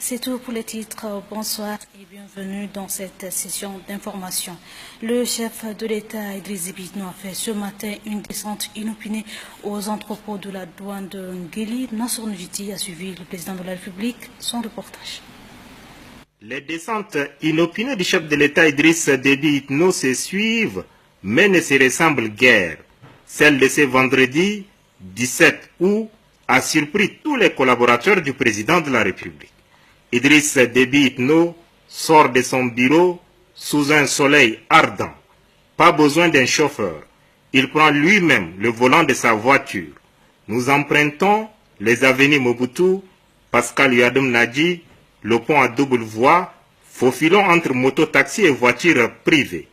C'est tout pour les titres. Bonsoir et bienvenue dans cette session d'information. Le chef de l'État, Idriss Déby Itno, a fait ce matin une descente inopinée aux entrepôts de la douane de Nguéli. Nassour Njiti a suivi le président de la République, son reportage. Les descentes inopinées du chef de l'État Idriss Déby Itno se suivent, mais ne se ressemblent guère. Celle de ce vendredi 17 août a surpris tous les collaborateurs du président de la République. Idriss Déby Itno sort de son bureau sous un soleil ardent. Pas besoin d'un chauffeur. Il prend lui-même le volant de sa voiture. Nous empruntons les avenues Mobutu, Pascal Yadom Nadji, le pont à double voie, faufilons entre moto-taxi et voitures privées.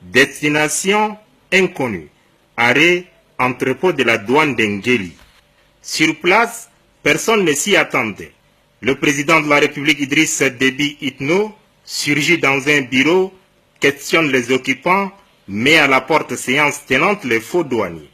Destination inconnue. Arrêt, entrepôt de la douane d'Ngéli. Sur place, personne ne s'y attendait. Le président de la République Idriss Déby Itno surgit dans un bureau, questionne les occupants, met à la porte séance tenante les faux douaniers.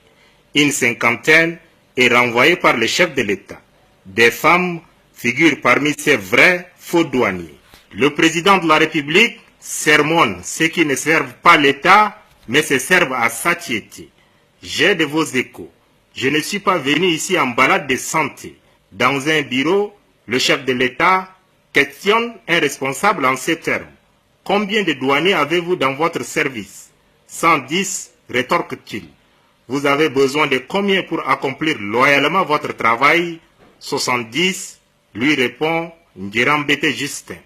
Une cinquantaine est renvoyée par le chef de l'État. Des femmes figurent parmi ces vrais faux douaniers. Le président de la République sermonne ceux qui ne servent pas l'État, mais se servent à satiété. J'ai de vos échos. Je ne suis pas venu ici en balade de santé. Dans un bureau, le chef de l'État questionne un responsable en ces termes. Combien de douaniers avez-vous dans votre service? 110, rétorque-t-il. Vous avez besoin de combien pour accomplir loyalement votre travail? 70, lui répond Ngérambété Justin.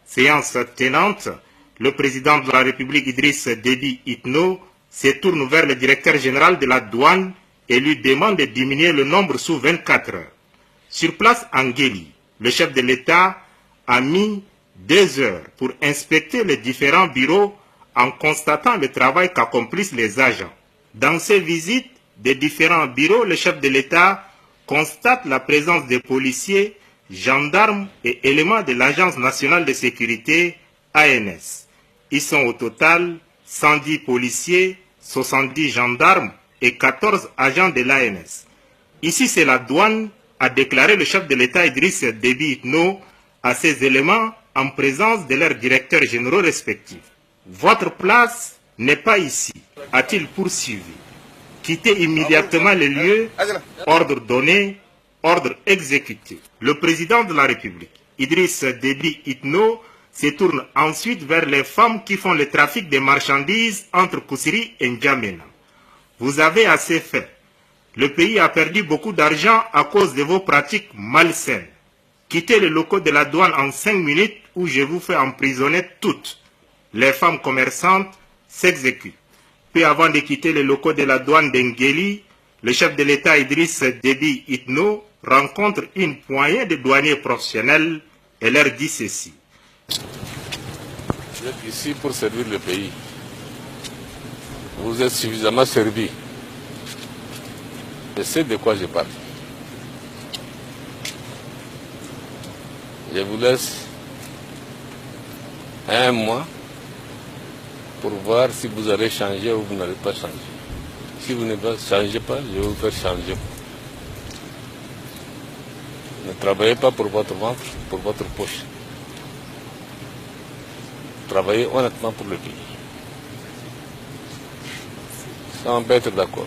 Séance tenante, le président de la République Idriss Déby Itno se tourne vers le directeur général de la douane et lui demande de diminuer le nombre sous 24 heures. Sur place en Nguéli, le chef de l'État a mis 2 heures pour inspecter les différents bureaux en constatant le travail qu'accomplissent les agents. Dans ces visites des différents bureaux, le chef de l'État constate la présence des policiers, gendarmes et éléments de l'Agence nationale de sécurité, ANS. Ils sont au total 110 policiers, 70 gendarmes et 14 agents de l'ANS. Ici, c'est la douane, a déclaré le chef de l'État Idriss Déby Itno à ces éléments en présence de leurs directeurs généraux respectifs. Votre place n'est pas ici, a-t-il poursuivi. Quittez immédiatement les lieux, ordre donné, ordre exécuté. Le président de la République, Idriss Déby Itno, se tourne ensuite vers les femmes qui font le trafic des marchandises entre Koussiri et N'Djamena. Vous avez assez fait. Le pays a perdu beaucoup d'argent à cause de vos pratiques malsaines. Quittez les locaux de la douane en 5 minutes ou je vous fais emprisonner toutes. Les femmes commerçantes s'exécutent. Puis avant de quitter les locaux de la douane d'Ngéli, le chef de l'État Idriss Déby Itno rencontre une poignée de douaniers professionnels et leur dit ceci. Vous êtes ici pour servir le pays. Vous êtes suffisamment servi. Je sais de quoi je parle. Je vous laisse 1 mois pour voir si vous allez changer ou vous n'allez pas changer. Si vous ne changez pas, je vais vous faire changer. Ne travaillez pas pour votre ventre, pour votre poche. Travaillez honnêtement pour le pays. Ça, on peut être d'accord.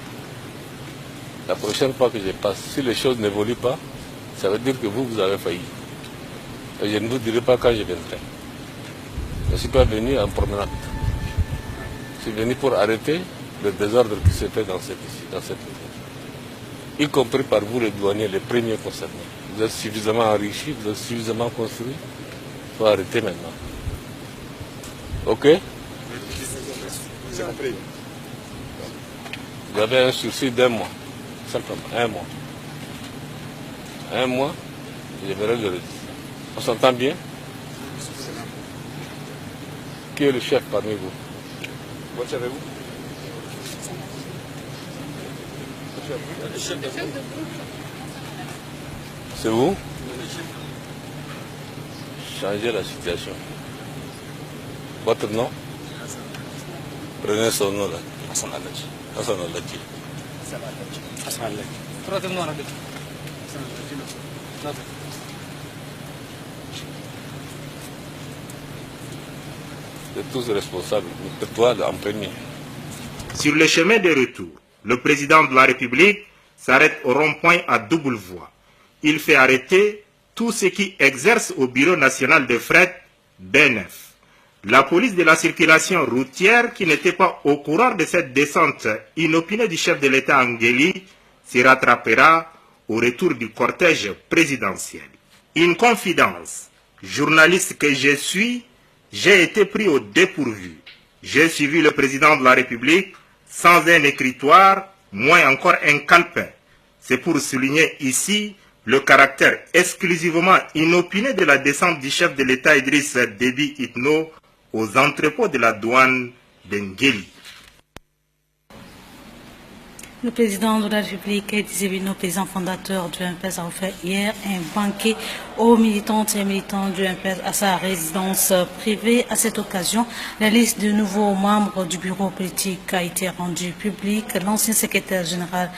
La prochaine fois que je passe, si les choses n'évoluent pas, ça veut dire que vous avez failli. Et je ne vous dirai pas quand je viendrai. Je ne suis pas venu en promenade. Je suis venu pour arrêter le désordre qui se fait dans cette maison. Y compris par vous, les douaniers, les premiers concernés. Vous êtes suffisamment enrichis, vous êtes suffisamment construits. Il faut arrêter maintenant. Ok? Vous avez un sursis d'1 mois. Simplement, 1 mois. 1 mois, je verrai le résultat. On s'entend bien? Qui est le chef parmi vous? Votre chef est vous? C'est vous? Changez la situation. Votre nom? Prenez son nom là. Hassan Aladji. Hassan Aladji. Hassan Aladji. Troisième nom Aladji. Vous êtes tous responsables, toi en premier. Sur le chemin de retour, le président de la République s'arrête au rond-point à double voie. Il fait arrêter tous ceux qui exercent au Bureau national de fret BNF. La police de la circulation routière, qui n'était pas au courant de cette descente inopinée du chef de l'État Ngueli, se rattrapera au retour du cortège présidentiel. Une confidence. Journaliste que je suis, j'ai été pris au dépourvu. J'ai suivi le président de la République sans un écritoire, moins encore un calepin. C'est pour souligner ici le caractère exclusivement inopiné de la descente du chef de l'État Idriss Déby Itno aux entrepôts de la douane de Ngueli. Le président de la République, Idriss Itno, président fondateur du MPS, a offert hier un banquet aux militantes et militants du MPS à sa résidence privée. À cette occasion, la liste de nouveaux membres du bureau politique a été rendue publique. L'ancien secrétaire général